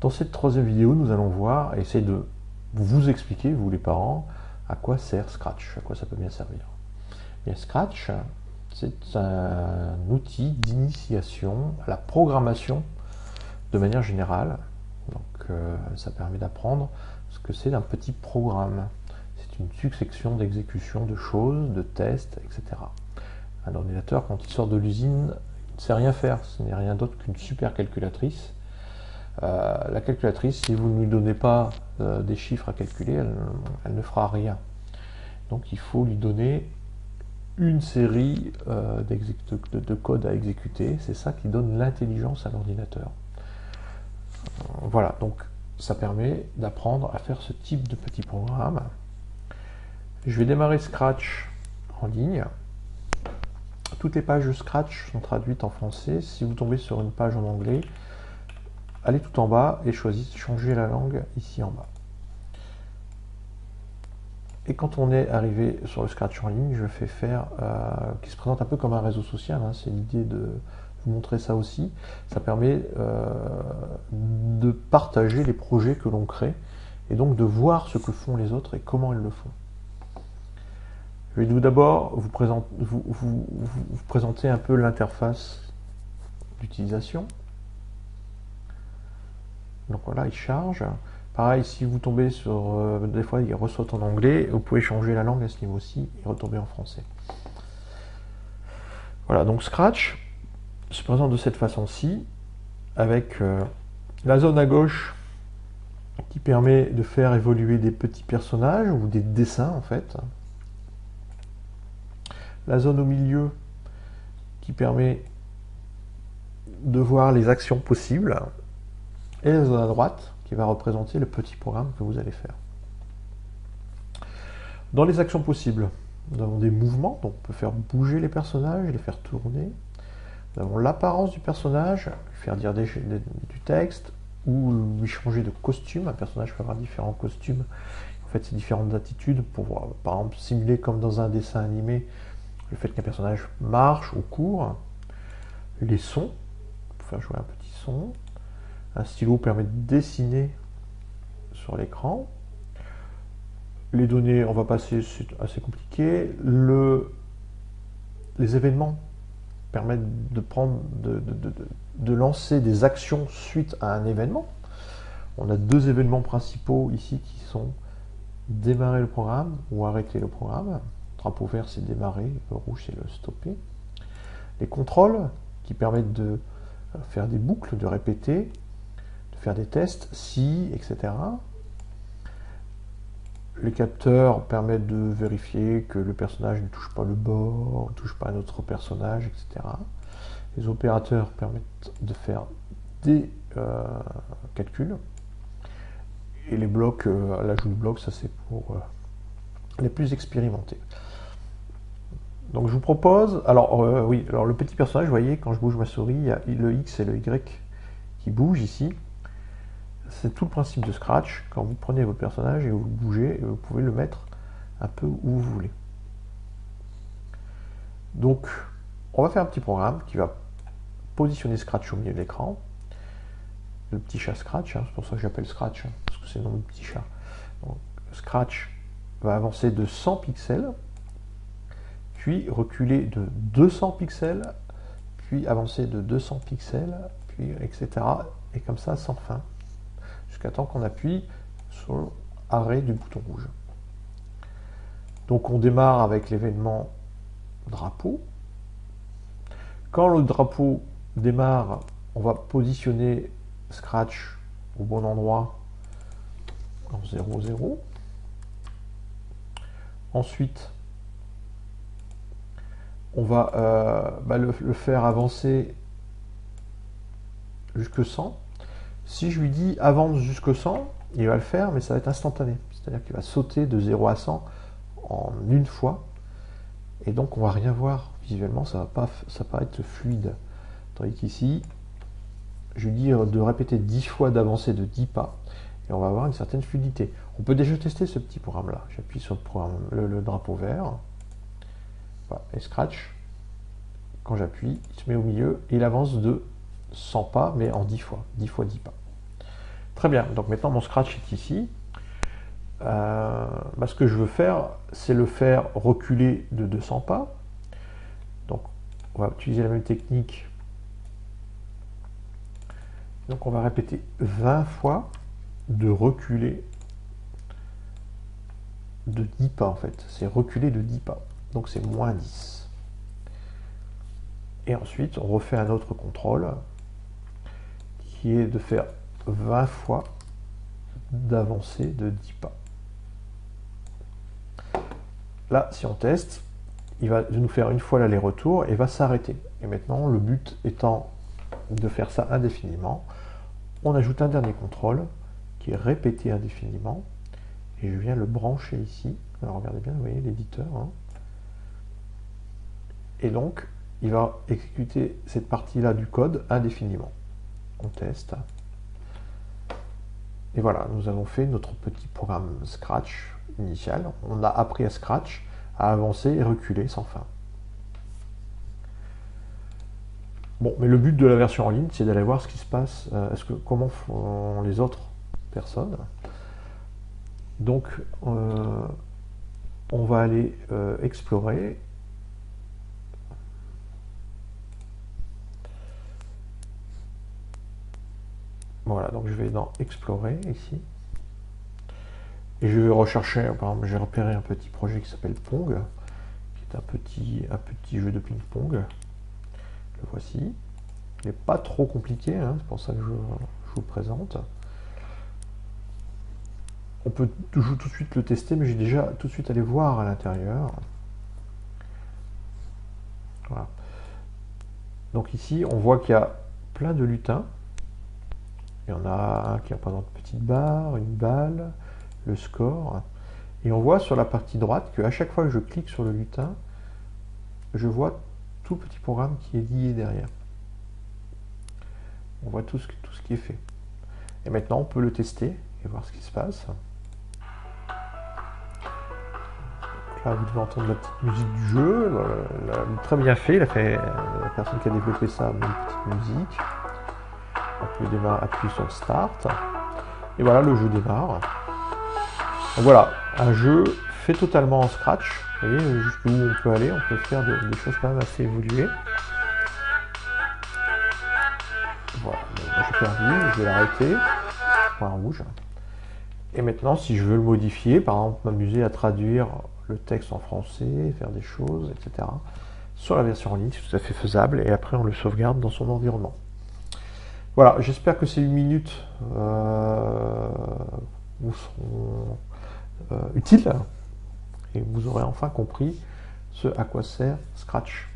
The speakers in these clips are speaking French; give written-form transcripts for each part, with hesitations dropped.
Dans cette troisième vidéo, nous allons voir, essayer de vous expliquer, vous les parents, à quoi sert Scratch, à quoi ça peut bien servir. Bien, Scratch, c'est un outil d'initiation à la programmation de manière générale. Donc, ça permet d'apprendre ce que c'est un petit programme. C'est une succession d'exécutions de choses, de tests, etc. Un ordinateur, quand il sort de l'usine, ne sait rien faire. Ce n'est rien d'autre qu'une super calculatrice. La calculatrice, si vous ne lui donnez pas des chiffres à calculer, elle ne fera rien. Donc il faut lui donner une série de codes à exécuter. C'est ça qui donne l'intelligence à l'ordinateur. Voilà, donc ça permet d'apprendre à faire ce type de petit programme. Je vais démarrer Scratch en ligne. Toutes les pages de Scratch sont traduites en français. Si vous tombez sur une page en anglais, allez tout en bas et choisissez changer la langue ici en bas. Et quand on est arrivé sur le Scratch en ligne, je fais faire, qui se présente un peu comme un réseau social, hein, c'est l'idée de vous montrer ça aussi. Ça permet de partager les projets que l'on crée et donc de voir ce que font les autres et comment ils le font. Je vais tout d'abord vous présenter un peu l'interface d'utilisation. Donc voilà, il charge. Pareil, si vous tombez sur... des fois, il ressortent en anglais. Vous pouvez changer la langue à ce niveau-ci et retomber en français. Voilà, donc Scratch se présente de cette façon-ci, avec la zone à gauche qui permet de faire évoluer des petits personnages ou des dessins, en fait. La zone au milieu qui permet de voir les actions possibles. Et la zone à droite qui va représenter le petit programme que vous allez faire. Dans les actions possibles, nous avons des mouvements, donc on peut faire bouger les personnages, les faire tourner. Nous avons l'apparence du personnage, lui faire dire du texte, ou lui changer de costume. Un personnage peut avoir différents costumes. En fait, c'est différentes attitudes pour, par exemple, simuler comme dans un dessin animé le fait qu'un personnage marche ou court. Les sons, pour faire jouer un petit son. Un stylo permet de dessiner sur l'écran. Les données, on va passer, c'est assez compliqué. Les événements permettent de lancer des actions suite à un événement. On a deux événements principaux ici qui sont démarrer le programme ou arrêter le programme. Le drapeau vert, c'est démarrer, le rouge, c'est le stopper. Les contrôles qui permettent de faire des boucles, de répéter, faire des tests, si, etc. Les capteurs permettent de vérifier que le personnage ne touche pas le bord, ne touche pas un autre personnage, etc. Les opérateurs permettent de faire des calculs. Et les blocs, l'ajout de blocs, ça c'est pour les plus expérimentés. Donc je vous propose, alors oui, alors le petit personnage, vous voyez, quand je bouge ma souris, il y a le X et le Y qui bougent ici. C'est tout le principe de Scratch. Quand vous prenez votre personnage et vous le bougez, vous pouvez le mettre un peu où vous voulez. Donc, on va faire un petit programme qui va positionner Scratch au milieu de l'écran. Le petit chat Scratch, hein, c'est pour ça que j'appelle Scratch, hein, parce que c'est le nom du petit chat. Donc, Scratch va avancer de 100 pixels, puis reculer de 200 pixels, puis avancer de 200 pixels, puis etc. Et comme ça, sans fin. Jusqu'à temps qu'on appuie sur arrêt du bouton rouge. Donc on démarre avec l'événement drapeau. Quand le drapeau démarre, on va positionner Scratch au bon endroit en 0, 0. Ensuite, on va le faire avancer jusque 100. Si je lui dis avance jusque 100, il va le faire, mais ça va être instantané. C'est-à-dire qu'il va sauter de 0 à 100 en une fois. Et donc, on ne va rien voir visuellement, ça va pas être fluide. Tandis qu'ici, je lui dis de répéter 10 fois d'avancer de 10 pas. Et on va avoir une certaine fluidité. On peut déjà tester ce petit programme-là. J'appuie sur le drapeau vert. Voilà, et Scratch, quand j'appuie, il se met au milieu et il avance de 100 pas, mais en 10 fois. 10 fois 10 pas. Très bien, donc maintenant mon Scratch est ici. Ce que je veux faire, c'est le faire reculer de 200 pas. Donc on va utiliser la même technique. Donc on va répéter 20 fois de reculer de 10 pas en fait. C'est reculer de 10 pas. Donc c'est moins 10. Et ensuite on refait un autre contrôle qui est de faire 20 fois d'avancer de 10 pas. Là, si on teste, il va nous faire une fois l'aller-retour et va s'arrêter. Et maintenant, le but étant de faire ça indéfiniment, on ajoute un dernier contrôle qui est répété indéfiniment. Et je viens le brancher ici. Alors regardez bien, vous voyez l'éditeur. Hein. Et donc, il va exécuter cette partie-là du code indéfiniment. On teste. Et voilà, nous avons fait notre petit programme Scratch initial. On a appris à Scratch à avancer et reculer sans fin. Bon, mais le but de la version en ligne, c'est d'aller voir ce qui se passe, comment font les autres personnes. Donc, on va aller explorer. Voilà, donc je vais dans Explorer ici. Et je vais rechercher, par exemple, j'ai repéré un petit projet qui s'appelle Pong, qui est un petit jeu de ping-pong. Le voici. Il n'est pas trop compliqué, hein, c'est pour ça que je vous le présente. On peut toujours tout de suite le tester, mais j'ai déjà tout de suite allé voir à l'intérieur. Voilà. Donc ici, on voit qu'il y a plein de lutins. Il y en a un qui a par exemple une petite barre, une balle, le score. Et on voit sur la partie droite qu'à chaque fois que je clique sur le lutin, je vois tout le petit programme qui est lié derrière. On voit tout ce qui est fait. Et maintenant, on peut le tester et voir ce qui se passe. Donc là, vous devez entendre la petite musique du jeu. Très bien fait. La personne qui a développé ça a mis une petite musique. On peut appuyer sur Start. Et voilà, le jeu démarre. Donc voilà, un jeu fait totalement en Scratch. Vous voyez jusqu'où on peut aller. On peut faire des choses quand même assez évoluées. Voilà, moi j'ai perdu, je vais l'arrêter. Point rouge. Et maintenant, si je veux le modifier, par exemple m'amuser à traduire le texte en français, faire des choses, etc. Sur la version en ligne, c'est tout à fait faisable. Et après, on le sauvegarde dans son environnement. Voilà, j'espère que ces 8 minutes vous seront utiles et vous aurez enfin compris ce à quoi sert Scratch.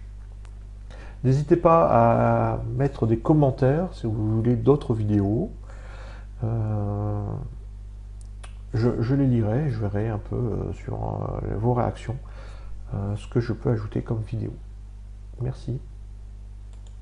N'hésitez pas à mettre des commentaires si vous voulez d'autres vidéos. Je les lirai, je verrai un peu sur vos réactions ce que je peux ajouter comme vidéo. Merci.